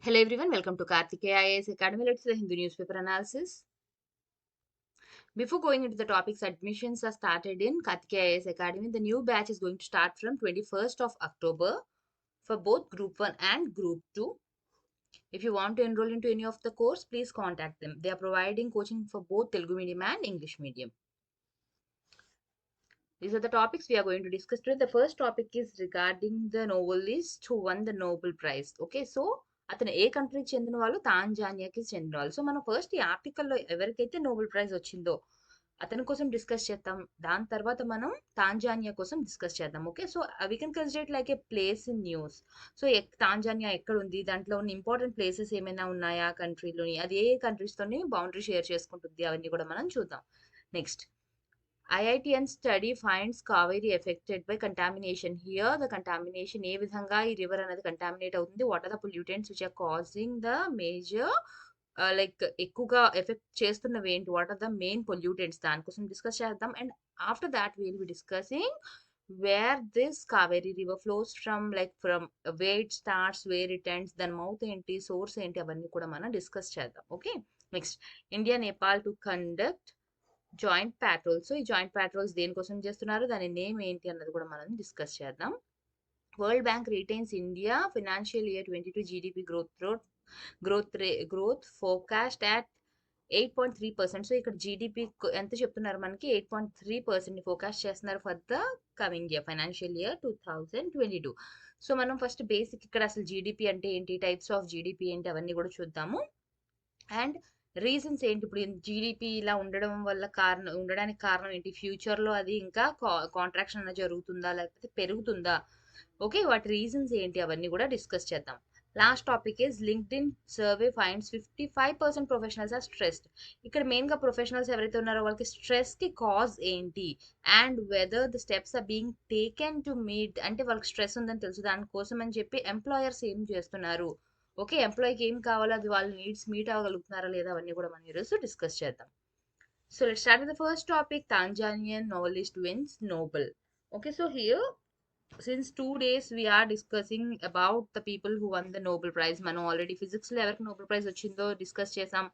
Hello everyone, welcome to Karthikeya IAS Academy. Let's see the Hindu newspaper analysis. Before going into the topics, admissions are started in Karthikeya IAS Academy. The new batch is going to start from 21st of October for both Group 1 and Group 2. If you want to enroll into any of the course, please contact them. They are providing coaching for both Telugu medium and English medium. These are the topics we are going to discuss today. The first topic is regarding the novelist who won the Nobel Prize. Okay, so అతను ఏ కంట్రీకి చెందిన వాళ్ళు తాంజానియాకి చెందిన వాళ్ళు. So మనం first ఈ ఆర్టికల్లో ఎవరికైతే నోబెల్ ప్రైజ్ వచ్చిందో అతని కోసం డిస్కస్ చేద్దాం. దాని తర్వాత మనం తాంజానియా కోసం డిస్కస్ చేద్దాం. Okay, so we can consider like A place in news. So Tanzania ఎక్కడ ఉంది, దాంట్లో ఉన్న ఇంపార్టెంట్ ప్లేసెస్ ఏమైనా ఉన్నాయా కంట్రీలోని, అది ఏ కంట్రీస్తోని బౌండరీ షేర్ చేసుకుంటుంది, అవన్నీ కూడా మనం చూద్దాం. Next, IITN study finds Kaveri affected by contamination. Here the contamination ఏ విధంగా ఈ రివర్ అనేది కంటామినేట్ అవుతుంది, what are the pollutants which are causing the major like ఎక్కువగా ఎఫెక్ట్ చేస్తున్నవి ఏంటి, what are the main pollutants, దానికోసం డిస్కస్ చేద్దాం. And after that will be discussing where this Kaveri river flows from, like from where it starts, where it ends, దాని mouth ఏంటి, source ఏంటి, అవన్నీ కూడా మనం డిస్కస్ చేద్దాం. Okay, next, India Nepal to conduct joint patrol. So ఈ joint ప్యాట్రోల్స్ దేనికోసం చేస్తున్నారు, దాని నేమ్ ఏంటి అన్నది కూడా మనం డిస్కస్ చేద్దాం. World bank retains India financial year 22 GDP growth forecast at 8.3%. So ఇక్కడ జీడిపి ఎంత చెప్తున్నారు మనకి, 8.3% ఫోర్కాస్ట్ చేస్తున్నారు for the coming year, financial year 2022. So మనం ఫస్ట్ బేసిక్ ఇక్కడ అసలు జీడిపి అంటే ఏంటి, టైప్స్ ఆఫ్ జీడిపి ఏంటి, అవన్నీ కూడా చూద్దాము. అండ్ రీజన్స్ ఏంటి, ఇప్పుడు జీడిపి ఇలా ఉండడానికి కారణం ఏంటి, ఫ్యూచర్లో అది ఇంకా కాంట్రాక్షన్ అనేది జరుగుతుందా లేకపోతే పెరుగుతుందా, ఓకే, వాటి రీజన్స్ ఏంటి, అవన్నీ కూడా డిస్కస్ చేద్దాం. Last topic is LinkedIn survey finds 55% professionals are stressed. ఇక్కడ మెయిన్గా ప్రొఫెషనల్స్ ఎవరైతే ఉన్నారో వాళ్ళకి స్ట్రెస్కి కాజ్ ఏంటి, and whether the steps are being taken to meet, అంటే వాళ్ళకి స్ట్రెస్ ఉందని తెలుసు, దానికోసం అని చెప్పి ఎంప్లాయర్స్ ఏం చేస్తున్నారు, ఓకే, ఎంప్లాయీకి ఏం కావాలో అది వాళ్ళ నీడ్స్ మీట్ అవ్వగలుగుతున్నారా లేదా, అవన్నీ కూడా మనం ఈరోజు డిస్కస్ చేద్దాం. So let's start with the first topic, Tanzanian novelist wins Nobel. Okay, so here since 2 days we are discussing about the people who won the Nobel Prize. మనం ఆల్రెడీ ఫిజిక్స్లో ఎవరికి Nobel prize వచ్చిందో discuss చేసాం,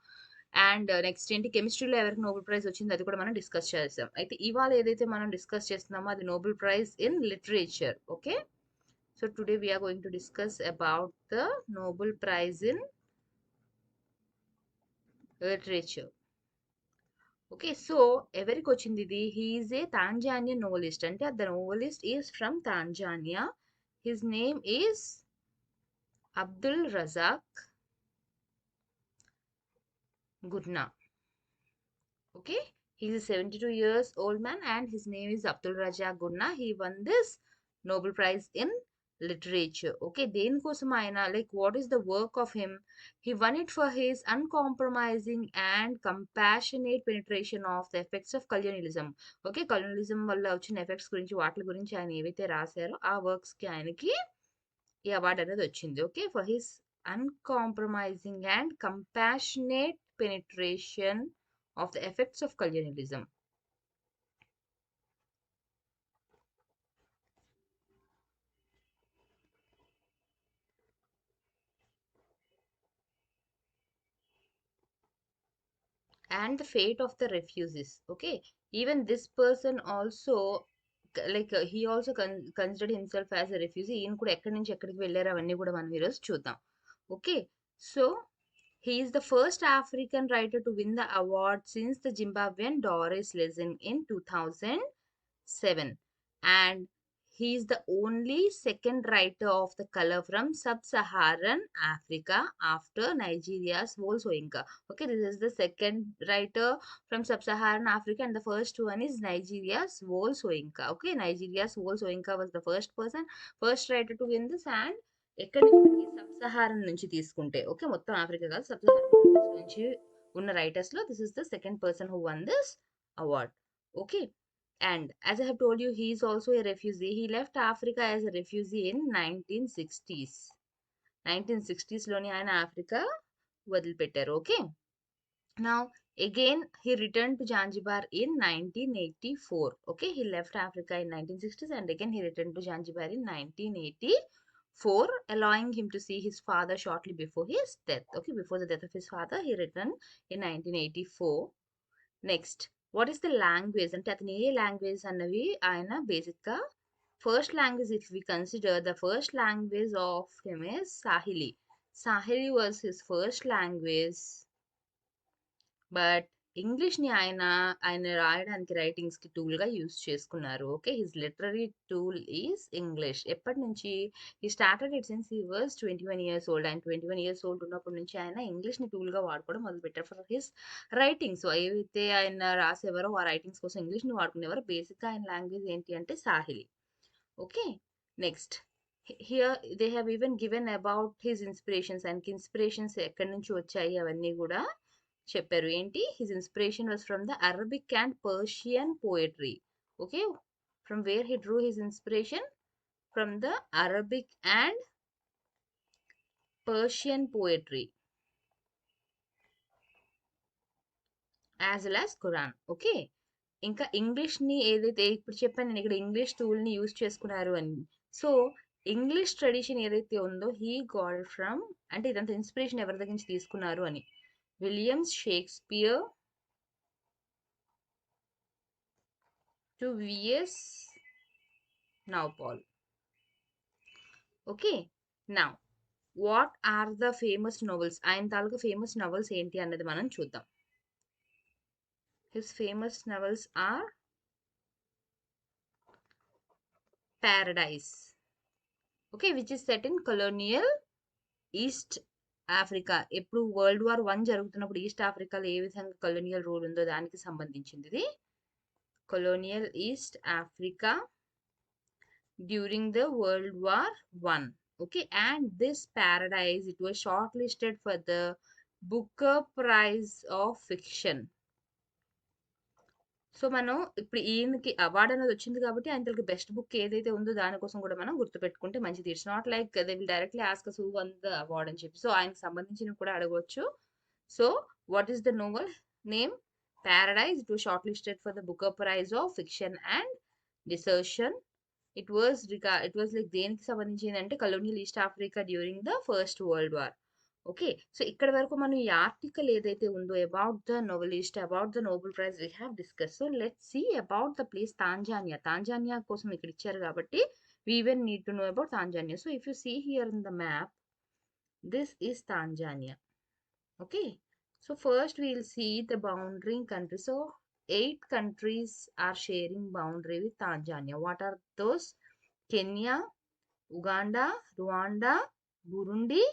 and next ఏంటి కెమిస్ట్రీలో ఎవరికి Nobel prize వచ్చిందో అది కూడా మనం డిస్కస్ చేసాం. అయితే ఇవాళ ఏదైతే మనం డిస్కస్ చేస్తున్నామో అది Nobel prize in literature. Okay, so today we are going to discuss about the Nobel Prize in literature. Okay, so ఎవరికి వచ్చింది ఇది, హీఈస్ ఏ తాంజానియన్ నోవెలిస్ట్, అంటే the novelist is from Tanzania. His name is Abdul Razak Gurnah. Okay, he's a 72 years old man and his name is Abdul Razak Gurna. He won this Nobel Prize in literature. Okay, దేనికోసం ఆయన, like what is the work of him, he won it for his uncompromising and compassionate penetration of the effects of colonialism. Okay, colonialism వల్ల వచ్చిన effects గురించి, వాటి గురించి ఆయన ఏవైతే రాశారో ఆ వర్క్స్ కి ఆయనకి ఈ అవార్డు అనేది వచ్చింది. Okay, for his uncompromising and compassionate penetration of the effects of colonialism. And the fate of the refugees. Okay, even this person also, like he also considered himself as a refugee. ఈయన కూడా ఎక్కడి నుంచి ఎక్కడికి వెళ్ళారు అవన్నీ కూడా మనం ఈరోజు చూద్దాం. Okay, so he is the first African writer to win the award since the Zimbabwean Doris Lessing in 2007, and he is the only second writer of the color from sub-Saharan Africa after Nigeria's Wole Soyinka. Okay, this is the second writer from sub-Saharan Africa and the first one is Nigeria's Wole Soyinka. Okay, Nigeria's Wole Soyinka was the first writer to win this, and ఎక్కడి నుంచి మనకి sub Saharan నుంచి తీసుకుంటే, okay, మొత్తం Africa కాదు, sub Saharan నుంచి ఉన్న writers లో this is the second person who one this award. Okay, and as I have told you, he is also a refugee. He left Africa as a refugee in 1960s. 1960s లోని ఆయన Africa వదిలిపెట్టారు. Okay, now again he returned to Zanzibar in 1984. Okay, he left Africa in 1960s and again he returned to Zanzibar in 1984. 4, allowing him to see his father shortly before his death. Okay, before the death of his father, he returned in 1984. Next, what is the language? అంటే అతను ఏ language అన్నవి ఆయన బేసిక్గా first language if we consider the first language of him is Swahili. Swahili was his first language, but ఇంగ్లీష్ని ఆయన రాయడానికి రైటింగ్స్కి టూల్గా యూస్ చేసుకున్నారు. Okay, his literary tool is English. ఎప్పటి నుంచి? He started it since he was 21 years old. ఆయన 21 years old ఉన్నప్పటి నుంచి ఆయన ఇంగ్లీష్ని టూల్గా వాడుకోవడం మొదలుపెట్టారు ఫర్ హిస్ రైటింగ్స్. ఏవైతే ఆయన రాసేవారో ఆ రైటింగ్స్ కోసం ఇంగ్లీష్ని వాడుకునేవారు. బేసిక్గా ఆయన లాంగ్వేజ్ ఏంటి అంటే Swahili. Okay, next here they have even given about his inspirations. ఆయనకి ఇన్స్పిరేషన్స్ ఎక్కడి నుంచి వచ్చాయి అవన్నీ కూడా చెప్పారు. ఏంటి? His inspiration was from the Arabic and Persian poetry. Okay, from where he drew his inspiration? From the Arabic and Persian poetry as well as Quran. Okay, ఇంకా ఇంగ్లీష్ని ఏదైతే ఇప్పుడు చెప్పాను నేను ఇక్కడ ఇంగ్లీష్ టూల్ని యూజ్ చేసుకున్నారు అని. సో ఇంగ్లీష్ ట్రెడిషన్ ఏదైతే ఉందో హీ గాట్ ఫ్రమ్, అంటే ఇదంతా ఇన్స్పిరేషన్ ఎవరి దగ్గర నుంచి తీసుకున్నారు అని, Williams Shakespeare to V.S. Naipaul. Okay, now what are the famous novels? ఆయన తాలూకా ఫేమస్ నవల్స్ ఏంటి అన్నది మనం చూద్దాం. His famous novels are Paradise, okay, which is set in colonial East Africa. ఎప్పుడు World War I జరుగుతున్నప్పుడు ఈస్ట్ ఆఫ్రికాలో ఏ విధంగా colonial rule ఉందో దానికి సంబంధించింది ఇది. Colonial East Africa during the World War I. Okay, and this Paradise, it was shortlisted for the Booker Prize of Fiction. So మనం ఇప్పుడు ఈయనకి అవార్డు అనేది వచ్చింది కాబట్టి ఆయన బెస్ట్ బుక్ ఏదైతే ఉందో దానికోసం కూడా మనం గుర్తుపెట్టుకుంటే మంచిది. It's not like they will directly ask us who won the award అని చెప్పి. సో ఆయనకు సంబంధించినవి కూడా అడగవచ్చు. So what is the novel name? Paradise. It was shortlisted for the Booker Prize of Fiction and Desertion. It was like దేనికి సంబంధించింది అంటే colonial East Africa during the First World War. Okay, so ఇక్కడ వరకు మనం ఈ article ఏదైతే ఉందో about the novelist, about the Nobel prize we have discuss. So let's see about the place Tanzania. Tanzania కోసం ఇక్కడ ఇచ్చారు కాబట్టి we even need to know about Tanzania. So if you see here in the map, this is Tanzania. Okay, so first we'll see the boundary countries. So 8 countries are sharing boundary with Tanzania. What are those? Kenya, Uganda, Rwanda, Burundi,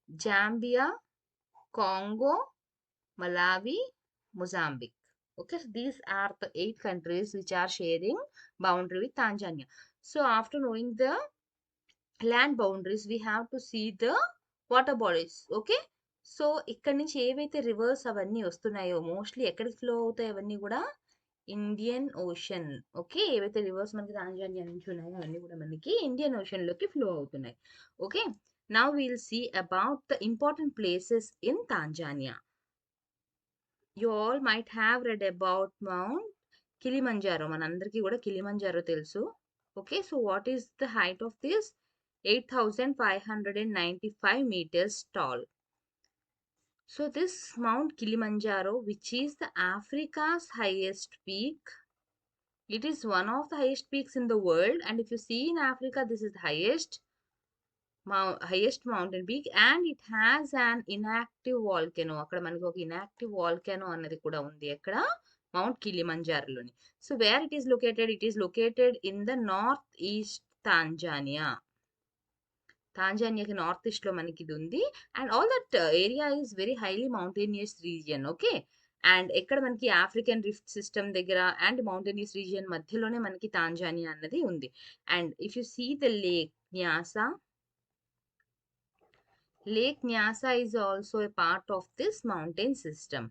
Zambia, Congo, Malawi, Mozambique. Okay, so these are the 8 countries which are sharing boundary with Tanzania. So after knowing the land boundaries, we have to see the water bodies. Okay, so ఇక్కడ నుంచి ఏవైతే reverse అవన్నీ వస్తున్నాయో mostly ఎక్కడికి flow అవుతాయి అవన్నీ కూడా Indian Ocean. Okay, ఏవైతే రివర్స్ మనకి తాంజానియా నుంచి ఉన్నాయో అవన్నీ కూడా మనకి ఇండియన్ ఓషన్ లోకి ఫ్లో అవుతున్నాయి. Okay, now we'll see about the important places in Tanzania. You all might have read about Mount Kilimanjaro. మనందరికీ కూడా కిలిమంజారో తెలుసు. Okay, so what is the height of this? 8,595 meters tall. So this Mount Kilimanjaro, which is the Africa's highest peak, it is one of the highest peaks in the world. And if you see in Africa, this is the highest mountain peak, and it has an inactive volcano. అక్కడ మనకి ఒక inactive volcano అన్నది కూడా ఉంది అక్కడ mount కిలిమంజారోలోని. So where it is located? It is located in the northeast Tanzania. తాంజానియాకి north east లో మనకి ఇది ఉంది. And all that area is very highly mountainous region. Okay, and ఎక్కడ మనకి ఆఫ్రికన్ రిఫ్ట్ సిస్టమ్ దగ్గర అండ్ మౌంటేనియస్ రీజియన్ మధ్యలోనే మనకి తాంజానియా అన్నది ఉంది. And if you see the lake Nyasa is also a part of this mountain system.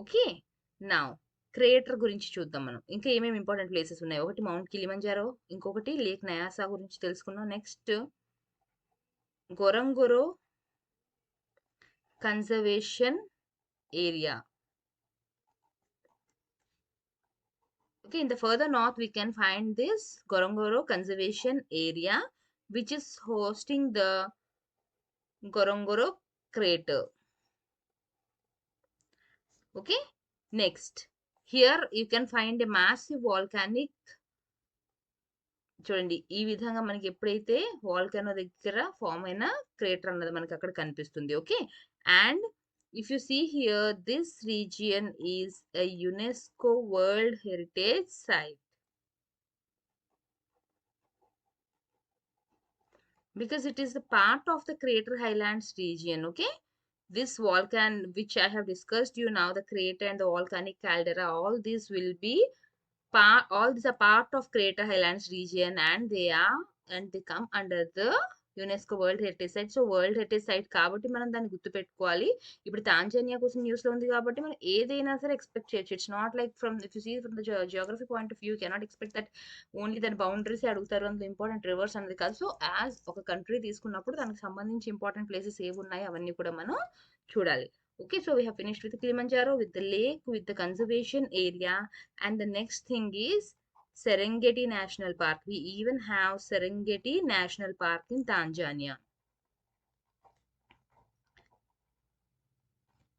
Okay, now creator గురించి చూద్దాం మనం. ఇంకా ఏమేమి ఇంపార్టెంట్ ప్లేసెస్ ఉన్నాయి? ఒకటి మౌంట్ కిలిమంజారో, ఇంకొకటి లేక్ న్యాసా గురించి తెలుసుకున్నాం. Next Ngorongoro Conservation Area. Okay, in the further north we can find this Ngorongoro Conservation Area, which is hosting the Ngorongoro crater. Okay, next, here you can find a massive volcanic, చూడండి ఈ విధంగా మనకి ఎప్పుడైతే volcano దగ్గర form అయిన crater అన్నది మనకి అక్కడ కనిపిస్తుంది. Okay, and if you see here this region is a UNESCO world heritage site because it is the part of the Crater Highlands region. Okay, this volcan which I have discussed you now, the crater and the volcanic caldera, all these will be all these are part of Crater Highlands region, and they come under the UNESCO world heritage site. So world heritage site కాబట్టి మనం దాన్ని గుర్తుపెట్టుకోవాలి. ఇప్పుడు Tanzania కోసం news లో ఉంది కాబట్టి మనం ఏదైనా సరే ఎక్స్పెక్ట్ చేయొచ్చు. It's not like from if you see from the geography point of view cannot expect that only దాని బౌండరీస్ అడుగుతారు, అంత ఇంపార్టెంట్ రివర్స్ అనేది కాదు. సో యాజ్ ఒక కంట్రీ తీసుకున్నప్పుడు దానికి సంబంధించి ఇంపార్టెంట్ ప్లేసెస్ ఏవి ఉన్నాయి అవన్నీ కూడా మనం చూడాలి. Okay, so we have finished with Kilimanjaro, with the lake, with the conservation area, and the next thing is Serengeti National Park. We even have Serengeti National Park in Tanzania.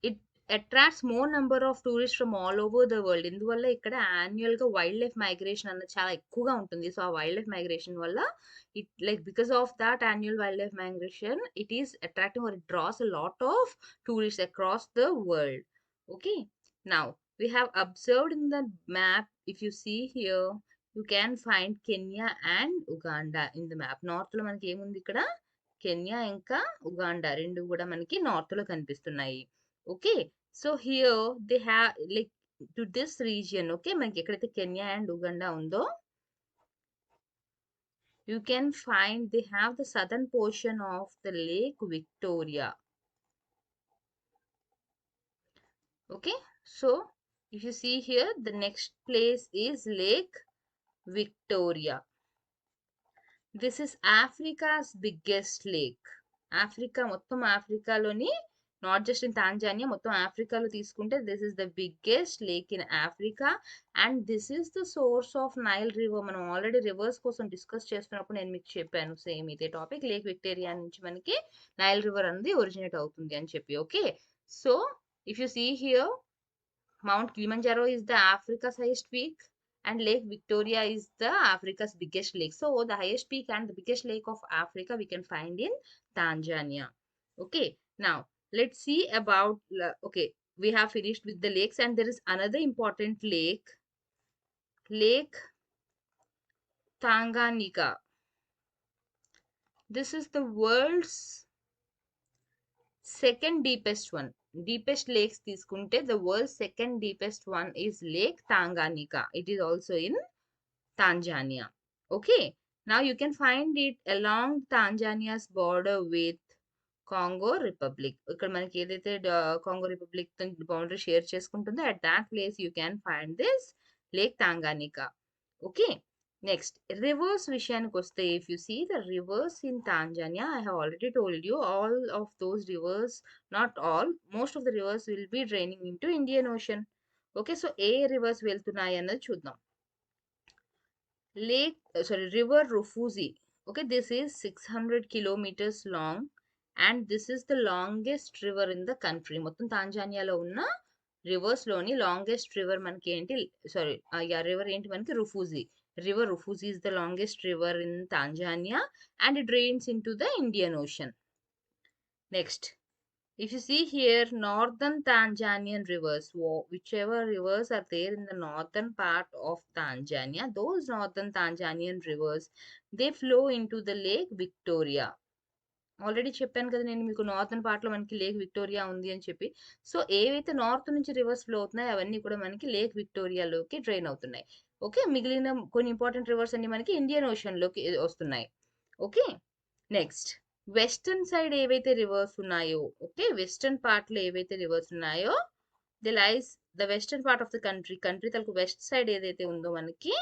It attracts more number of tourists from all over the world. ఇందువల్ల ఇక్కడ annual గా wild life migration అన్నది చాలా ఎక్కువగా ఉంటుంది. So ఆ wild life migration వల్ల it like because of that annual wild life migration it is attracting or it draws a lot of tourists across the world. Okay, now we have observed in the map, if you see here you can find Kenya and Uganda in the map. North లో మనకి ఏముంది ఇక్కడ, Kenya ఇంకా Uganda రెండు కూడా మనకి north లో కనిపిస్తున్నాయి. Okay, so here they have like to this region. Okay, మనకి ఎక్కడైతే కెన్యా అండ్ ఉగాండా ఉందో you can find they have the southern portion of the Lake Victoria. Okay, so if you see here the next place is Lake Victoria. This is Africa's biggest lake. Africa మొత్తం ఆఫ్రికాలోని not just in Tanzania, మొత్తం ఆఫ్రికాలో తీసుకుంటే this is the biggest lake in Africa and this is the source of Nile river. మనం already rivers కోసం discuss చేస్తున్నప్పుడు నేను మీకు చెప్పాను సేమ్ ఇదే టాపిక్, లేక్ విక్టోరియా నుంచి మనకి నైల్ రివర్ అనేది ఒరిజినేట్ అవుతుంది అని చెప్పి. Okay, so if you see here Mount Kilimanjaro is the Africa highest peak and Lake Victoria is the Africa's biggest lake. So the highest peak and the biggest lake of Africa we can find in Tanzania. Okay, now let's see about okay, we have finished with the lakes and there is another important lake, Lake Tanganyika. This is the world's second deepest one. Deepest lakes తీసుకుంటే the world's second deepest one is Lake Tanganyika. It is also in Tanzania. Okay, now you can find it along Tanzania's border with Congo Republic. ఇక్కడ మనకి ఏదైతే Congo republic boundary share చేసుకుంటుందో at that place you can find this Lake Tanganyika. Okay, next rivers విషయానికి వస్తే if you see the rivers in Tanzania, I have already told you all of those rivers, not all, most of the rivers will be draining into Indian Ocean. Okay, so A rivers వెళ్తున్నాయి అన్నది చూద్దాం. River Rufuzi. Okay, this is 600 kilometers long and this is the longest river in the country. మొత్తం తాంజానియాలో ఉన్న reverse లోని longest river మనకి ఏంటి, river ఏంటి మనకి రుఫూజీ. River Rufuzi is the longest river in Tanzania and it drains into the Indian Ocean. Next, if you see here northern Tanzanian rivers, whichever rivers are there in the northern part of Tanzania, those northern Tanzanian rivers, they flow into the Lake Victoria. Already చెప్పాను కదా నేను మీకు northern part లో మనకి lake Victoria ఉంది అని చెప్పి. So ఏవైతే నార్త్ నుంచి రివర్స్ ఫ్లో అవుతున్నాయో అవన్నీ కూడా మనకి లేక్ విక్టోరియాలోకి డ్రైన్ అవుతున్నాయి. ఓకే, మిగిలిన కొన్ని ఇంపార్టెంట్ రివర్స్ అన్ని మనకి ఇండియన్ ఓషన్ లోకి వస్తున్నాయి. ఓకే, నెక్స్ట్ వెస్టర్న్ సైడ్ ఏవైతే రివర్స్ ఉన్నాయో, ఓకే, వెస్టర్న్ పార్ట్ లో ఏవైతే రివర్స్ ఉన్నాయో the lies the western part of the country తలకు వెస్ట్ సైడ్ ఏదైతే ఉందో మనకి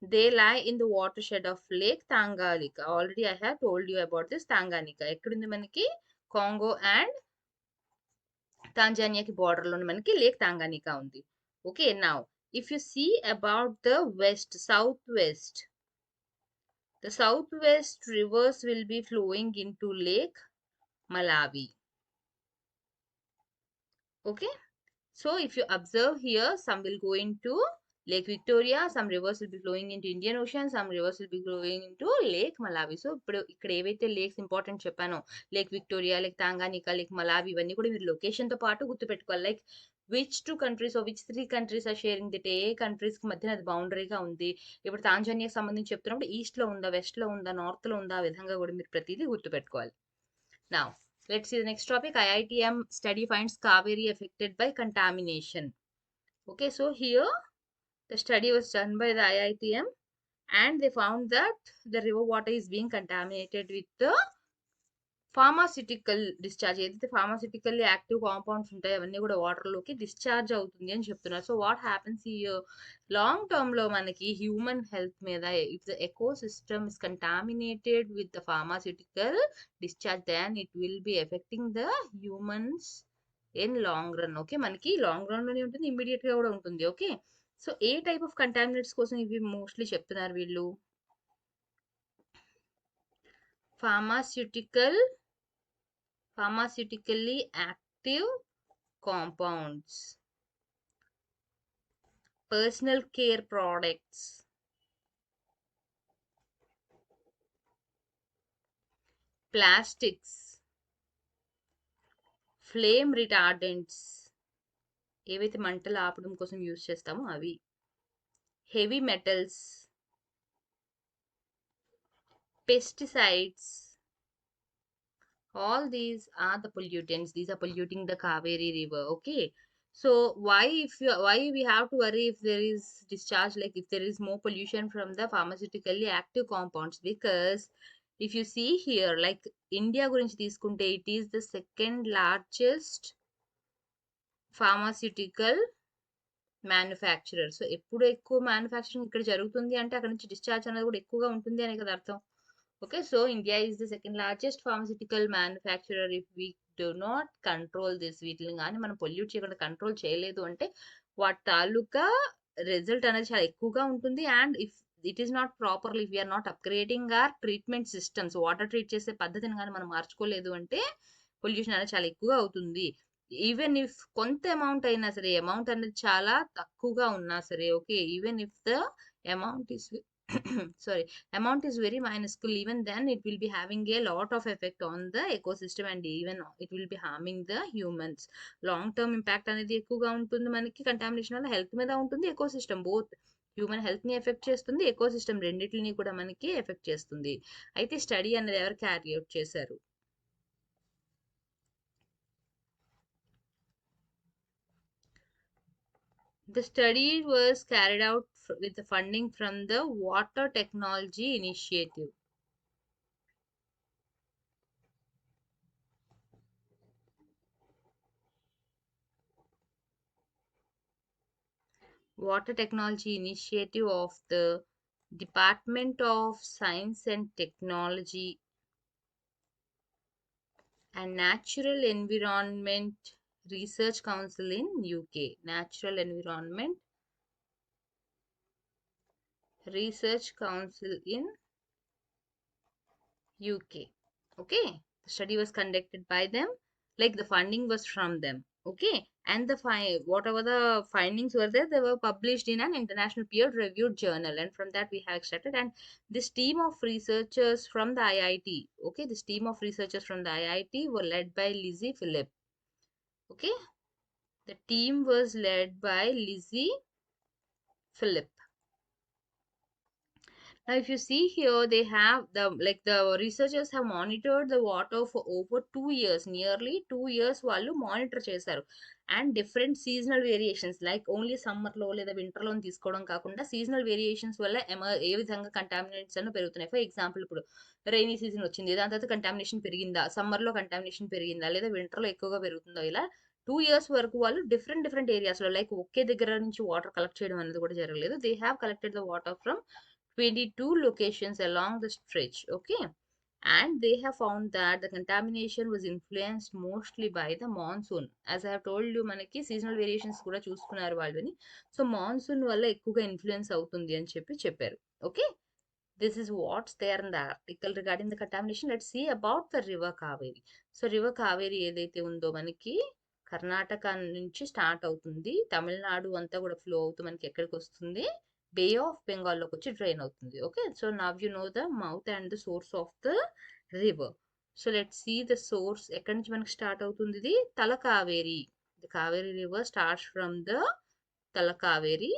they lie in the watershed of Lake Tanganyika. Already I have told you about this Tanganyika. ఎక్కడుంది మనకి కాంగో అండ్ తాంజానియాకి బార్డర్ లో మనకి లేక్ తాంగానికా ఉంది. Okay, now if you see about the west, south west, The southwest rivers will be flowing into Lake Malawi. Okay. So if you observe here, some will go into Lake Victoria, some rivers will be flowing into Indian Ocean, some rivers will be flowing into Lake Malawi. So ఇప్పుడు ఇక్కడ ఏవైతే lakes important చెప్పానో, lake Victoria, lake Tanganyika, lake Malawi, ఇవన్నీ కూడా మీరు location తో పాటు గుర్తుపెట్టుకోవాలి. Like which 2 countries which 3 countries are sharing it, ఏ కంట్రీస్ కి మధ్యన అది బౌండరీగా ఉంది. ఇప్పుడు తాంజానియాకి సంబంధించి చెప్తున్నప్పుడు ఈస్ట్ లో ఉందా, వెస్ట్ లో ఉందా, నార్త్ లో ఉందా, ఆ విధంగా కూడా మీరు ప్రతిదీ గుర్తుపెట్టుకోవాలి. Now, let's see the next topic. IITM study finds Kaveri affected by contamination. Okay, so here the study was done by the IITM and they found that the river water is being contaminated with the pharmaceutical discharge. ఏదైతే ఫార్మాసిటికల్లీ active compounds ఉంటాయో అవన్నీ కూడా వాటర్లోకి discharge అవుతుంది అని చెప్తున్నారు. So what happens ఈ long term లో మనకి హ్యూమన్ హెల్త్ మీద, if the eco system is contaminated with the pharmaceutical discharge, then it will be affecting the humans in long run. Okay, మనకి లాంగ్ రన్ లోనే ఉంటుంది, ఇమ్మీడియట్ గా కూడా ఉంటుంది. ఓకే, సో ఏ టైప్ ఆఫ్ కంటామినేట్స్ కోసం ఇవి మోస్ట్లీ చెప్తున్నారు వీళ్ళు? pharmaceutically active compounds, personal care products, plastics, flame retardants, ఏవైతే మంటలు ఆపడం కోసం యూజ్ చేస్తామో అవి, heavy metals, pesticides, all these are the pollutants. These are polluting the Kaveri river. Okay, so why we have to worry if there is discharge, like if there is more pollution from the pharmaceutically active compounds? Because if you see here, like India గురించి తీసుకుంటే, it is the second largest pharmaceutical manufacturer. So ఎప్పుడు ఎక్కువ manufacturing ఇక్కడ జరుగుతుంది అంటే అక్కడ నుంచి discharge అనేది కూడా ఎక్కువగా ఉంటుంది అనే కదా అర్థం. Okay, so India is the second largest pharmaceutical manufacturer. If we do not control this, వీటిని కానీ మనం పొల్యూట్ చేయకుండా కంట్రోల్ చేయలేదు అంటే వాటి తాలూకా రిజల్ట్ అనేది చాలా ఎక్కువగా ఉంటుంది. And if it is not properly, if we're not upgrading our treatment systems, water treat చేసే పద్ధతిని కానీ మనం మార్చుకోలేదు అంటే పొల్యూషన్ అనేది చాలా ఎక్కువగా అవుతుంది. ఈవెన్ ఇఫ్ కొంత అమౌంట్ అయినా సరే, అమౌంట్ అనేది చాలా తక్కువగా ఉన్నా సరే, okay, even if the amount is sorry, amount is very minuscule, even then it will be having a lot of effect on the ecosystem and even it will be harming the humans. Long term impact అనేది ఎక్కువగా ఉంటుంది మనకి. Contamination వల్ల health మీద ఉంటుంది, ecosystem both human health ని effect చేస్తుంది, ecosystem రెండింటిని కూడా మనకి ఎఫెక్ట్ చేస్తుంది. అయితే స్టడీ అనేది ఎవరు క్యారీ అవుట్ చేశారు? The study was carried out with the funding from the Water Technology Initiative. Water Technology Initiative of the Department of Science and Technology and Natural Environment Research Council in UK. Natural Environment Research Council in UK. Okay, the study was conducted by them, like the funding was from them. Okay, and the whatever the findings were there, they were published in an international peer reviewed journal, and from that we have extracted. And this team of researchers from the IIT, okay, this team of researchers from the IIT were led by Lizzie Phillip. Okay, the team was led by Lizzie Phillip. Now, if you see here, they have the researchers have monitored the water for over 2 years, nearly 2 years. వాళ్ళు monitor చేశారు. And different seasonal variations, like only summer లో లేదా winter లో తీసుకోవడం కాకుండా seasonal variations వల్ల ఏ విధంగా contaminates అన్న పెరుగుతున్నాయి. ఫర్ ఎగ్జాంపుల్, ఇప్పుడు రైనీ సీజన్ వచ్చింది, దాని తర్వాత కంటామినేషన్ పెరిగిందా, సమ్మర్ లో కంటామినేషన్ పెరిగిందా, లేదా వింటర్ లో ఎక్కువగా పెరుగుతుందో, ఇలా 2 years వరకు వాళ్ళు డిఫరెంట్ ఏరియాస్ లో, లైక్ ఒకే దగ్గర నుంచి వాటర్ కలెక్ట్ చేయడం అనేది కూడా జరగలేదు. They have collected the water from 22 locations along the stretch. Okay, and they have found that the contamination was influenced mostly by the monsoon. As I have told you, మనకి seasonal variations కూడా చూసుకున్నారు వాళ్ళని. So monsoon వల్ల ఎక్కువగా influence అవుతుంది అని చెప్పారు. Okay, This is what's there in the article regarding the contamination. Let's see about the river Kaveri. So river Kaveri ఏదైతే ఉందో మనకి కర్ణాటక నుంచి స్టార్ట్ అవుతుంది, తమిళనాడు అంతా కూడా ఫ్లో అవుతూ మనకి ఎక్కడికి వస్తుంది, బే ఆఫ్ బెంగాల్ లోకి వచ్చి డ్రైన్ అవుతుంది. Okay, so now you know the mouth and the source of the river. So let see the source. ఎక్కడి నుంచి మనకి స్టార్ట్ అవుతుంది? ఇది Talakaveri. The Kaveri river starts from the Talakaveri,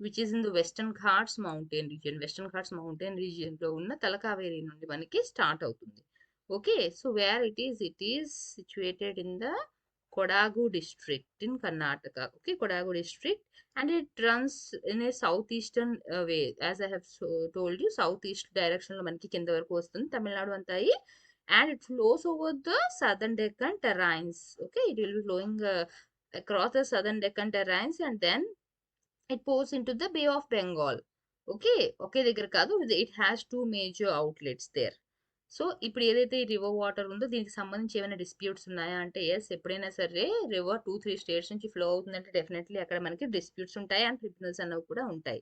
which is in the Western Ghats mountain region. Western Ghats mountain region లో ఉన్న తలకావేరి నుండి మనకి start అవుతుంది. Okay, so where it is? It is situated in the Kodagu district in Karnataka. Okay, Kodagu district, and it runs in a southeastern way. As I have told you, southeast direction లో మనకి కింద వరకు వస్తుంది తమిళనాడు అంతా అయి, and it flows over the southern Deccan terrains. Okay, it will be flowing across the southern Deccan terrains, and then it pours into the Bay of Bengal. Okay, ఒకే దగ్గర కాదు, it has two major outlets there. So ఇప్పుడు ఏదైతే ఈ river water ఉందో దీనికి సంబంధించి ఏమైనా డిస్ప్యూట్స్ ఉన్నాయా అంటే ఎస్, ఎప్పుడైనా సరే రివర్ 2-3 స్టేట్స్ నుంచి ఫ్లో అవుతుందంటే డెఫినెట్లీ అక్కడ మనకి డిస్ప్యూట్స్ ఉంటాయి అండ్ ట్రిబ్యునల్స్ అనేవి కూడా ఉంటాయి.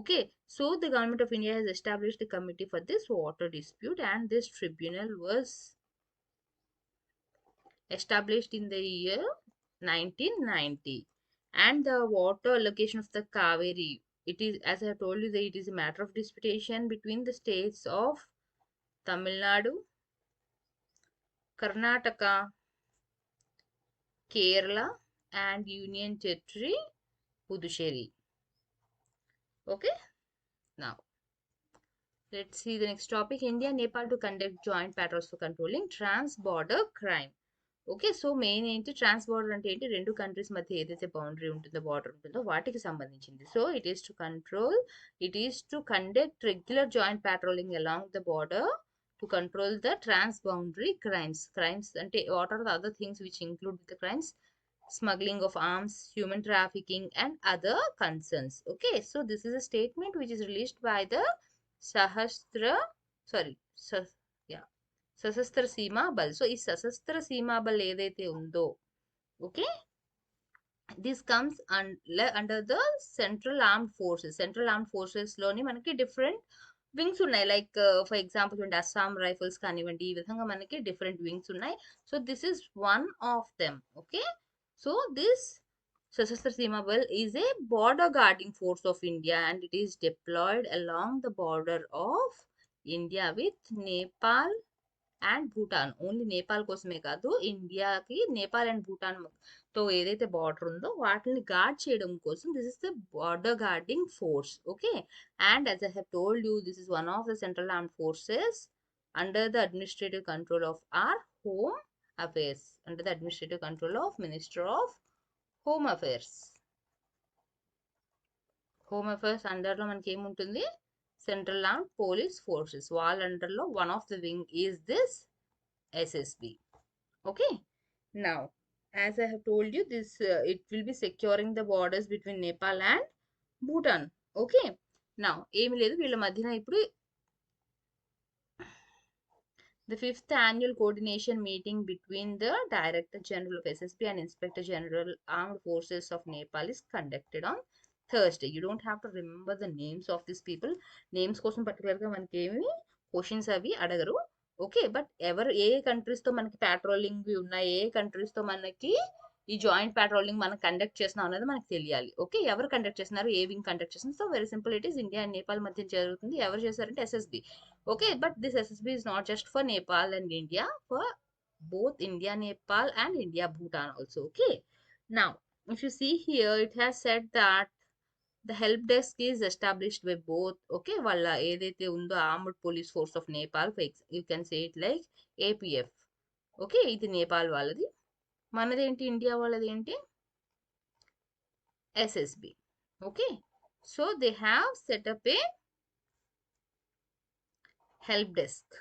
Okay, so the government of India has established committee for this water dispute, and this tribunal was established in the year 1990. And the water allocation of the Kaveri, it is, as I have told you, that it is a matter of disputation between the states of Tamil Nadu, Karnataka, Kerala, and Union Territory Puducherry. Okay, now let's see the next topic. India and Nepal to conduct joint patrols for controlling trans-border crime. Okay, so main ఏంటి? ట్రాన్స్ border అంటే ఏంటి? రెండు countries మధ్య ఏదైతే boundary ఉంటుందో, border ఉంటుందో వాటికి సంబంధించింది. So it is to conduct regular joint patrolling along the border to control the trans boundary crimes అంటే what are the other things which include the crimes? Smuggling of arms, human trafficking, and other concerns. Okay, so this is a statement which is released by the Sashastra Seema Bal. So ఈ సశస్త్ర సీమా బల్ ఏదైతే ఉందో, okay, this comes under the central armed forces లోని మనకి different wings ఉన్నాయి. Like for example చూడండి, Assam rifles కానివ్వండి, ఈ విధంగా మనకి డిఫరెంట్ వింగ్స్ ఉన్నాయి. So this is one of them. Okay, so this Sashastra Seema Bal is a border guarding force of India, and it is deployed along the border of India with Nepal and Bhutan. Only Nepal కోసమే కాదు, ఇండియాకి Nepal and Bhutan తో ఏదైతే border ఉందో వాటిని guard చేయడం కోసం this is the border guarding force. Okay, and as I have told you, this is one of the central armed forces under the administrative control of our home affairs, under the administrative control of minister of home affairs. Home affairs అండర్లో మనకి ఏముంటుంది? Central armed police forces. వాళ్ళ అండర్లో one of the wing is this SSB. Okay, now as I have told you, this it will be securing the borders between Nepal and Bhutan. Okay, now ఏమి లేదు, వీళ్ళ మధ్యన ఇప్పుడు the 5th annual coordination meeting between the Director General of SSB and Inspector General Armed Forces of Nepal is conducted on Thursday. You don't have to remember the names of these people. Names కోసం పర్టికులర్గా మనకి ఏమి questions అవి అడగరు. Okay, but ఏ కంట్రీస్తో మనకి patrolling ఉన్నాయి, ఏ కంట్రీస్తో మనకి ఈ జాయింట్ పాట్రోలింగ్ మనం కండక్ట్ చేస్తున్నాం అనేది మనకు తెలియాలి. ఓకే, ఎవరు కండక్ట్ చేస్తున్నారు, ఏ వింగ్ కండక్ట్ చేస్తున్నారు? So very simple, it is India and Nepal మధ్య జరుగుతుంది. ఎవరు చేశారంటే SSB. Okay, but this SSB is not just for Nepal and India, for both India, Nepal, and India, Bhutan also. Okay, now if you see here, it has said that the help desk is established by both. Okay, వాళ్ళ ఏదైతే ఉందో armed police force of Nepal, you can say it like APF. Okay, ఇది నేపాల్ వాళ్ళది. మనదేంటి? India వాళ్ళది ఏంటి? SSB. Okay, so they have setup A help desk.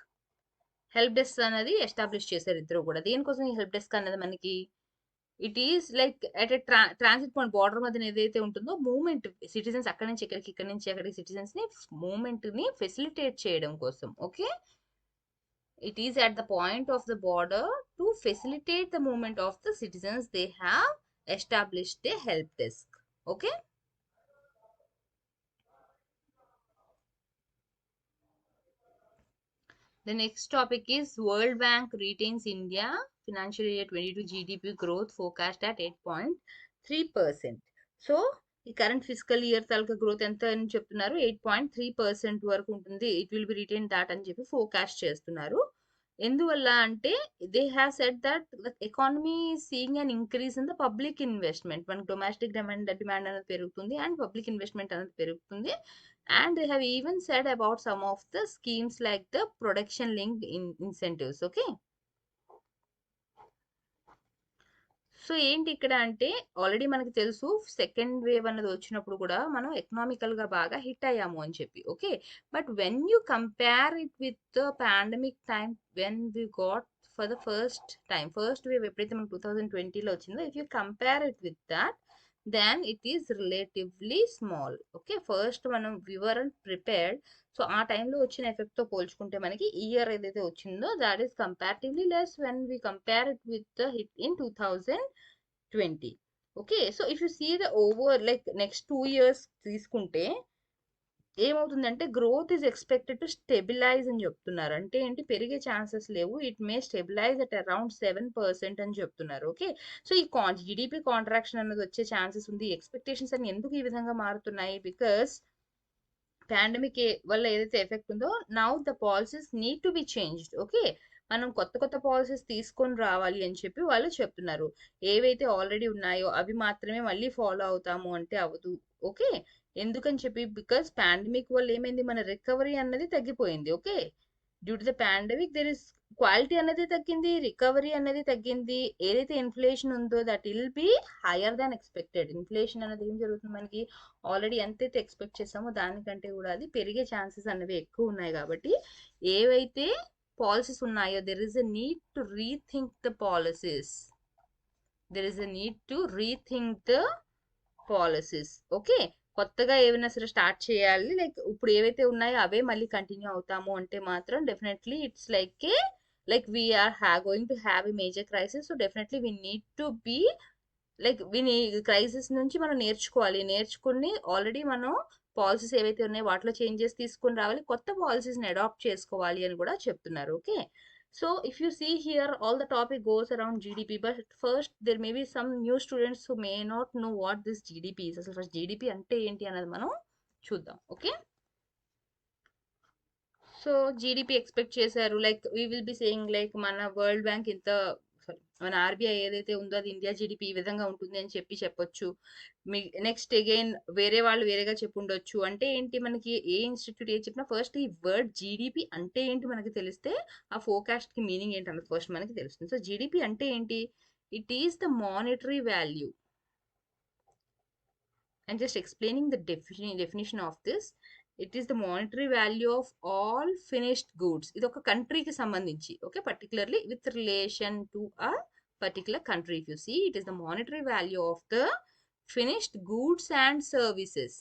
అనేది establish చేశారు ఇద్దరు కూడా. దేనికోసం ఈ హెల్ప్ డెస్క్ అనేది మనకి? It is like at a transit point, border మధ్యన ఏదైతే ఉంటుందో మూమెంట్, సిటిజన్స్ అక్కడి నుంచి ఇక్కడికి, ఇక్కడి నుంచి అక్కడికి సిటిజన్స్ ని మూమెంట్ ని ఫెసిలిటేట్ చేయడం కోసం. Okay, it is at the point of the border to facilitate the movement of the citizens. They have established a help desk. Okay, The next topic is World Bank retains India financial year 22 GDP growth forecast at 8.3%. So ఈ current physical year తాలూకా growth ఎంత అని చెప్తున్నారు, 8.3% వరకు ఉంటుంది. It will B retain that అని చెప్పి forecast చేస్తున్నారు. ఎందువల్ల అంటే they have said that the economy seeing an increase in the public investment. మనకు డొమెస్టిక్ డిమాండ్ అనేది పెరుగుతుంది అండ్ పబ్లిక్ ఇన్వెస్ట్మెంట్ అనేది పెరుగుతుంది. And they have even said about some of the schemes like the production linked incentives. Okay, so ఏంటి ఇక్కడ అంటే already మనకి తెలుసు సెకండ్ వేవ్ అన్నది వచ్చినప్పుడు కూడా మనం ఎకనామికల్ గా బాగా హిట్ అయ్యాము అని చెప్పి. Okay, but when you compare it with the pandemic time when we got for the first wave ఎప్పుడైతే మనకు 2020లో వచ్చిందో, if you compare it with that then it is relatively small. Okay, first మనం we were and prepared. So ఆ టైంలో వచ్చిన effect తో పోల్చుకుంటే మనకి ఇయర్ ఏదైతే వచ్చిందో that is comparatively less when we compare it with the hit in 2020. Okay, so if you see the over like next 2 years తీసుకుంటే ఏమవుతుందంటే growth is expected to stabilise అని చెప్తున్నారు. అంటే ఏంటి, పెరిగే ఛాన్సెస్ లేవు, it may stabilise at around 7% అని చెప్తున్నారు. ఓకే, సో ఈ జీడిపి కాంట్రాక్షన్ అనేది వచ్చే ఛాన్సెస్ ఉంది. ఎక్స్పెక్టేషన్స్ అన్ని ఎందుకు ఈ విధంగా మారుతున్నాయి, బికాస్ పాండమిక్ వల్ల ఏదైతే ఎఫెక్ట్ ఉందో now the policies need to be changed. Okay, మనం కొత్త కొత్త పాలసీస్ తీసుకొని రావాలి అని చెప్పి వాళ్ళు చెప్తున్నారు. ఏవైతే ఆల్రెడీ ఉన్నాయో అవి మాత్రమే మళ్ళీ ఫాలో అవుతాము అంటే అవ్వదు. ఓకే, ఎందుకని చెప్పి బికాస్ పాండమిక్ వల్ల ఏమైంది, మన రికవరీ అన్నది తగ్గిపోయింది. Okay, due to the pandemic there is quality అనేది తగ్గింది, రికవరీ అనేది తగ్గింది. ఏదైతే ఇన్ఫ్లేషన్ ఉందో that will be higher than expected. Inflation అనేది ఏం జరుగుతుంది, మనకి ఆల్రెడీ ఎంతైతే ఎక్స్పెక్ట్ చేసామో దానికంటే కూడా అది పెరిగే ఛాన్సెస్ అనేవి ఎక్కువ ఉన్నాయి. కాబట్టి ఏవైతే పాలసీస్ ఉన్నాయో there is a need to rethink the policies. Okay, కొత్తగా ఏమైనా సరే స్టార్ట్ చేయాలి. లైక్ ఇప్పుడు ఏవైతే ఉన్నాయో అవే మళ్ళీ కంటిన్యూ అవుతాము అంటే మాత్రం definitely it's like we're going to have a major crisis. So definitely we need to be like crisis నుంచి మనం నేర్చుకుని ఆల్రెడీ మనం పాలసీస్ ఏవైతే ఉన్నాయో వాటిలో చేంజెస్ తీసుకొని రావాలి, కొత్త పాలసీస్ని అడాప్ట్ చేసుకోవాలి అని కూడా చెప్తున్నారు. Okay, so if you see here all the topic goes around GDP, but first there may be some new students who may not know what this GDP is. అసలు ఫస్ట్ GDP అంటే ఏంటి అన్నది మనం చూద్దాం. ఓకే, సో జీడిపి ఎక్స్పెక్ట్ చేశారు, like we will be saying like మన world bank ఇంత, మన ఆర్బీఐ ఏదైతే ఉందో అది ఇండియా జీడిపి ఈ విధంగా ఉంటుంది అని చెప్పొచ్చు. నెక్స్ట్ అగైన్ వేరే వాళ్ళు వేరేగా చెప్పుండొచ్చు. అంటే ఏంటి, మనకి ఏ ఇన్స్టిట్యూట్ ఏ చెప్పినా ఫస్ట్ ఈ వర్డ్ జీడిపి అంటే ఏంటి మనకి తెలిస్తే ఆ ఫోర్కాస్ట్ కి మీనింగ్ ఏంటి అన్నది ఫస్ట్ మనకి తెలుస్తుంది. సో జీడిపి అంటే ఏంటి, it is the monetary value. I'm just explaining the definition of this. It is the monetary value of all finished goods. ఇది ఒక కంట్రీకి సంబంధించి. Okay, particularly with relation to a particular country. If you see, it is the monetary value of the finished goods and services.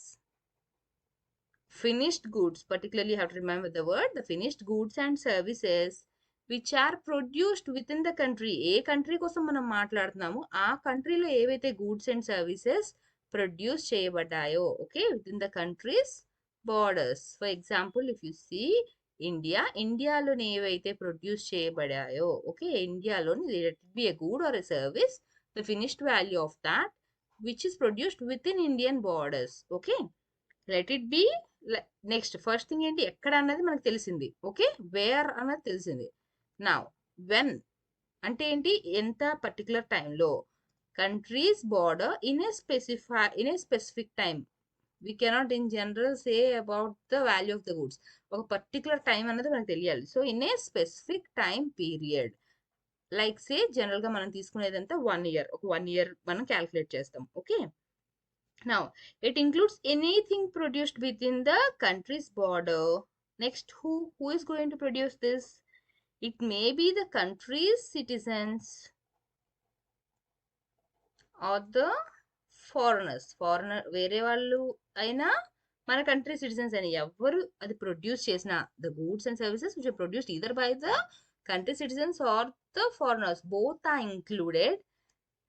Finished goods, particularly you have to remember the word, the finished goods and services which are produced within the country. ఏ country కోసం మనం మాట్లాడుతున్నాము, ఆ కంట్రీలో ఏవైతే goods and services produce చేయబడ్డాయో, okay, within the countries borders. For example if you see ఇండియాలోని ఏవైతే ప్రొడ్యూస్ చేయబడాయో, ఓకే, ఇండియాలోని let it be a good or a service, the finished value of that which is produced within Indian borders. Okay, let it be. Next first thing ఏంటి, ఎక్కడ అన్నది మనకు తెలిసింది. Okay, wear అన్నది తెలిసింది. నా వెన్ అంటే ఏంటి, ఎంత పర్టికులర్ టైంలో, countries border in a specific time. We cannot in general say about the value of the goods. ఒక పర్టికులర్ టైం అన్నది మనకు తెలియాలి. So in a specific time period, like say general గా మనం తీసుకునేదంతా 1 year. ఒక 1 year మనం calculate చేస్తాం. Okay, now it includes anything produced within the countries border. Next who is going to produce this? It may be the country's citizens or the foreigner వేరే వాళ్ళు అయినా మన country citizens అయినా ఎవరు అది produce చేసిన the goods and services which are produced either by the country citizens or the foreigners, both are included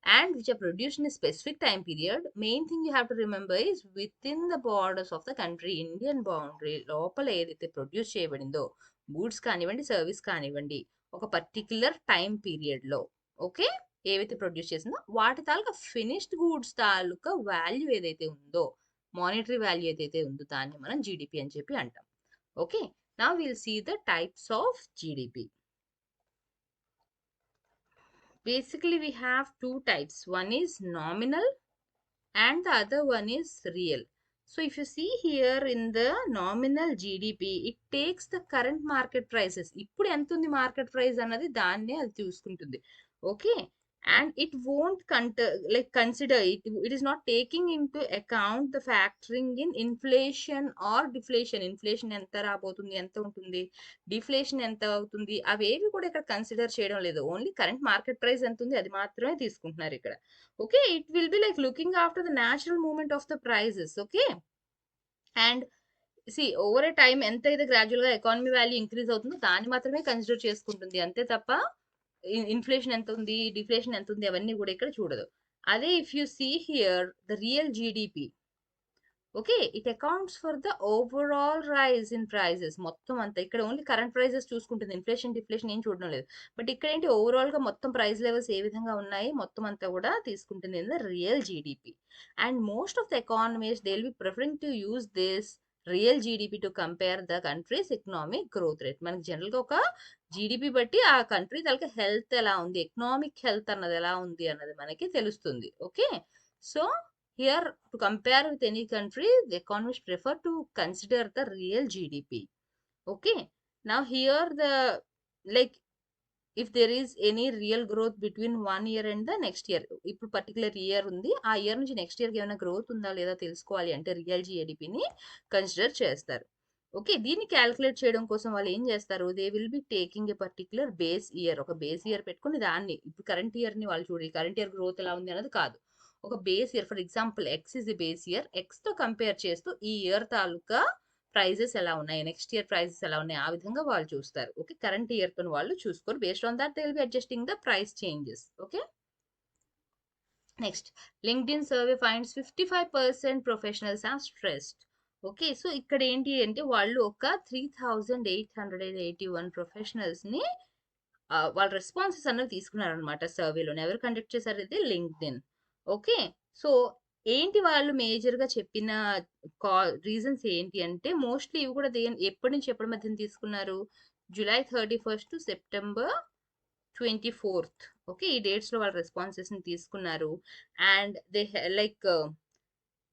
and which are produced in a specific time period. Main thing you have to remember is within the borders of the country, Indian boundary లోపల ఏదైతే produce చేయబడిందో, goods కానివ్వండి, service కానివ్వండి, ఒక particular time పీరియడ్లో okay ఏవైతే produce చేసిందో వాటి తాలూకా ఫినిష్డ్ గూడ్స్ తాలూకా వాల్యూ ఏదైతే ఉందో, మానిటరీ వాల్యూ ఏదైతే ఉందో దాన్ని మనం జీడిపి అని చెప్పి అంటాం. Okay, now will see the types of GDP. Basically, we have two types. One is nominal and the other one is real. So if you see here in the nominal GDP, it takes the current market prices. ఇప్పుడు ఎంత ఉంది market price అన్నది దాన్నే అది చూసుకుంటుంది. Okay, and it won't consider it is not taking into account the factoring in inflation or deflation. Inflation ఎంత రాబోతుంది, ఎంత ఉంటుంది, డిఫ్లేషన్ ఎంత అవుతుంది, అవేవి కూడా ఇక్కడ కన్సిడర్ చేయడం లేదు. ఓన్లీ కరెంట్ మార్కెట్ ప్రైస్ ఎంత ఉంది అది మాత్రమే తీసుకుంటున్నారు ఇక్కడ. Okay, it will be like looking after the natural movement of the prices. Okay, and see over a time ఎంత అయితే గ్రాడ్యువల్ గా ఎకానమీ వాల్యూ ఇంక్రీజ్ అవుతుందో దాన్ని మాత్రమే కన్సిడర్ చేసుకుంటుంది, అంతే తప్ప ఇన్ఫ్లేషన్ ఎంత ఉంది, డిఫ్లేషన్ ఎంత ఉంది అవన్నీ కూడా ఇక్కడ చూడదు. అదే if you see here the real GDP, okay, it accounts for the overall rise in prices. మొత్తం అంతా ఇక్కడ ఓన్లీ కరెంట్ ప్రైజెస్ చూసుకుంటుంది, ఇన్ఫ్లేషన్ డిఫ్లేషన్ ఏం చూడడం లేదు. బట్ ఇక్కడ ఏంటి ఓవరాల్ గా మొత్తం ప్రైస్ లెవెల్స్ ఏ విధంగా ఉన్నాయి మొత్తం అంతా కూడా తీసుకుంటుంది in the real GDP. And most of the economies they will B preferring to use this real GDP to compare the countries economic growth rate. మనకి జనరల్ గా ఒక జీడిపి బట్టి ఆ కంట్రీ తలకి హెల్త్ ఎలా ఉంది, ఎకనామిక్ హెల్త్ అన్నది ఎలా ఉంది అన్నది మనకి తెలుస్తుంది. Okay, so here, to compare with any country, the economists prefer to consider the real GDP. Okay. Now here like if there is any real growth between 1 year and the next year, ఇప్పుడు particular year ఉంది, ఆ year నుంచి next ఇయర్కి ఏమైనా growth ఉందా లేదా తెలుసుకోవాలి అంటే రియల్ జీడిపిని కన్సిడర్ చేస్తారు. ఓకే, దీన్ని క్యాలిక్యులేట్ చేయడం కోసం వాళ్ళు ఏం చేస్తారు, they will be taking a particular base year. ఒక బేస్ ఇయర్ పెట్టుకుని దాన్ని ఇప్పుడు కరెంట్ ఇయర్ని వాళ్ళు చూడాలి, కరెంట్ ఇయర్ గ్రోత్ ఎలా ఉంది అన్నది కాదు, ఒక base year. For example X is the base year, ఎక్స్తో కంపేర్ చేస్తూ ఈ ఇయర్ తాలూకా ప్రైజెస్ ఎలా ఉన్నాయి, నెక్స్ట్ ఇయర్ ప్రైజెస్ ఎలా ఉన్నాయి, ఆ విధంగా వాళ్ళు చూస్తారు. ఓకే, కరెంట్ ఇయర్ తో వాళ్ళు చూసుకోరు. Based on that they will be adjusting the price changes. Okay, next LinkedIn survey finds 55% professionals are stressed. Okay, so ఇక్కడ ఏంటి అంటే వాళ్ళు ఒక 3881 ప్రొఫెషనల్స్ ని వాళ్ళ రెస్పాన్సెస్ అన్నవి తీసుకున్నారనమాట సర్వేలో. ఎవరు కండక్ట్ చేశారు, ఇది లింక్డ్ఇన్. ఓకే, సో ఏంటి వాళ్ళు మేజర్గా చెప్పిన రీజన్స్ ఏంటి అంటే మోస్ట్లీ ఇవి కూడా ఎప్పటి నుంచి ఎప్పటి మధ్యన తీసుకున్నారు, July 31st to September 24th. Okay, ఈ డేట్స్లో వాళ్ళ రెస్పాన్సెస్ని తీసుకున్నారు. అండ్ దే లైక్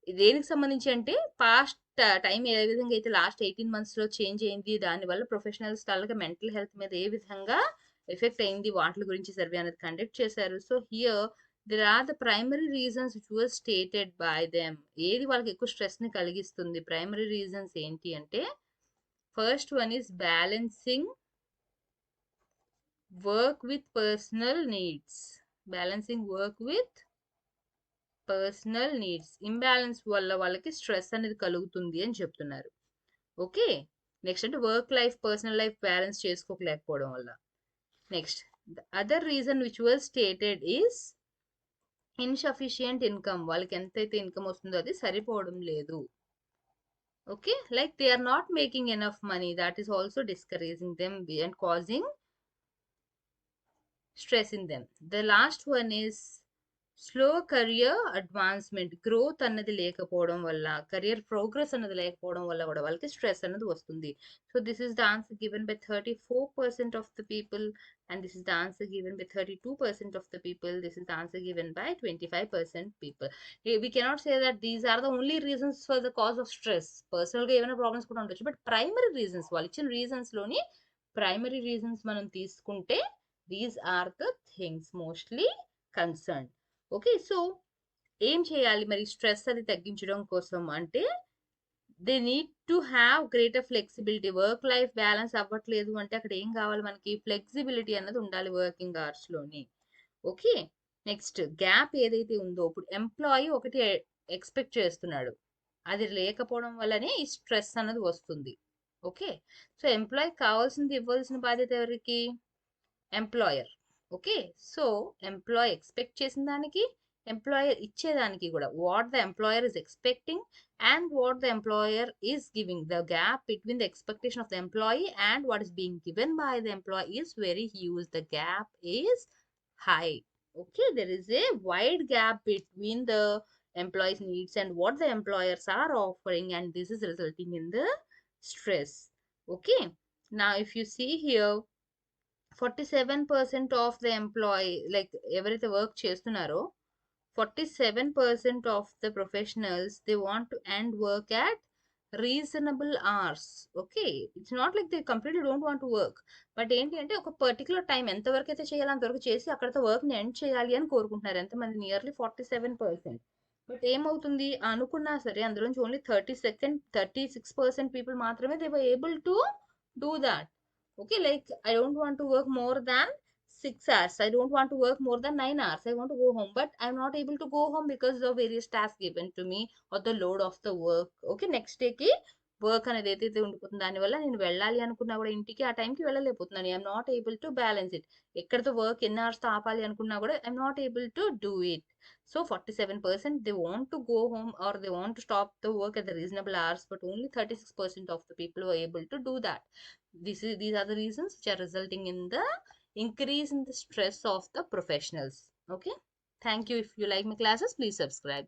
దేనికి సంబంధించి అంటే పాస్ట్ టైం ఏ విధంగా అయితే లాస్ట్ 18 monthsలో చేంజ్ అయింది, దానివల్ల ప్రొఫెషనల్స్ తాలూకా మెంటల్ హెల్త్ మీద ఏ విధంగా ఎఫెక్ట్ అయింది వాటి గురించి సర్వే అనేది కండక్ట్ చేశారు. So here there are the primary reasons which were stated by them. ఏది వాళ్ళకి ఎక్కువ స్ట్రెస్ ని కలిగిస్తుంది, ప్రైమరీ రీజన్స్ ఏంటి అంటే first one is balancing work with personal needs. Balancing work with personal needs, imbalance వల్ల వాళ్ళకి స్ట్రెస్ అనేది కలుగుతుంది అని చెప్తున్నారు. ఓకే, నెక్స్ట్ అంటే work life personal life balance చేసుకోలేకపోవడం వల్ల. Next the other reason which was stated is insufficient income. వాళ్ళకి ఎంతైతే ఇన్కమ్ వస్తుందో అది సరిపోవడం లేదు. Okay, like they are not making enough money, that is also discouraging them and causing stress in them. The last one is slow career advancement. Growth అన్నది లేకపోవడం వల్ల, career progress అన్నది లేకపోవడం వల్ల కూడా వాళ్ళకి స్ట్రెస్ అన్నది వస్తుంది. So this is the answer given by 34% of the people, and this is the answer given by 32% of the people. This is the answer given by 25% people. We cannot say that these are the only reasons for the cause of stress. Personal గా ఏమైనా problems కూడా ఉండొచ్చు, but primary reasons వాళ్ళు ఇచ్చిన reasons లోని primary reasons మనం తీసుకుంటే these are the things mostly concern. Okay, so ఏం చేయాలి మరి స్ట్రెస్ అది తగ్గించడం కోసం అంటే they need to have greater flexibility. Work life balance అవ్వట్లేదు అంటే అక్కడ ఏం కావాలి, మనకి ఫ్లెక్సిబిలిటీ అన్నది ఉండాలి వర్కింగ్ అవర్స్లోని. ఓకే, నెక్స్ట్ గ్యాప్ ఏదైతే ఉందో ఇప్పుడు ఎంప్లాయీ ఒకటి ఎక్స్పెక్ట్ చేస్తున్నాడు, అది లేకపోవడం వల్లనే ఈ స్ట్రెస్ అన్నది వస్తుంది. ఓకే, సో ఎంప్లాయీ కావాల్సింది ఇవ్వాల్సిన బాధ్యత ఎవరికి, employer. Okay, so employee expect చేసిన దానికి ఎంప్లాయర్ ఇచ్చేదానికి కూడా what the employer is expecting and what the employer is giving. The gap between the expectation of the employee and what is being given by the employee is very huge. The gap is high. Okay, there is a wide gap between the employees needs and what the employers are offering, and this is resulting in the stress. Okay, now if you see here, 47% of the employee, like ఎవరైతే work చేస్తున్నారో 47% of the professionals, they want to end work at reasonable hours. Okay, it's not like they completely don't want to work, but ఏంటి అంటే ఒక particular time ఎంతవరకు అయితే చేయాలో అంతవరకు చేసి అక్కడతో వర్క్ని ఎండ్ చేయాలి అని కోరుకుంటున్నారు. ఎంతమంది? నియర్లీ 47%. బట్ ఏమవుతుంది అనుకున్నా సరే అందులోంచి ఓన్లీ 36% పీపుల్ మాత్రమే they were able to do that. Okay, like I don't want to work more than 6 hours. I don't want to work more than 9 hours. I want to go home, but I'm not able to go home because of various tasks given to me or the load of the work. Okay, next డేకి work అనేది ఏదైతే ఉండిపోతుంది దానివల్ల నేను వెళ్ళాలి అనుకున్నా కూడా ఇంటికి ఆ టైంకి వెళ్ళలేకపోతున్నాను. I'm not able to balance it. ఎక్కడితో వర్క్ ఎన్ని అవర్స్తో ఆపాలి అనుకున్నా కూడా I'm not able to do it. So 47% they want to go home or they want to stop the work at the reasonable hours, but only 36% of the people were able to do that. These are the reasons which are resulting in the increase in the stress of the professionals. Okay, thank you. If you like my classes, please subscribe.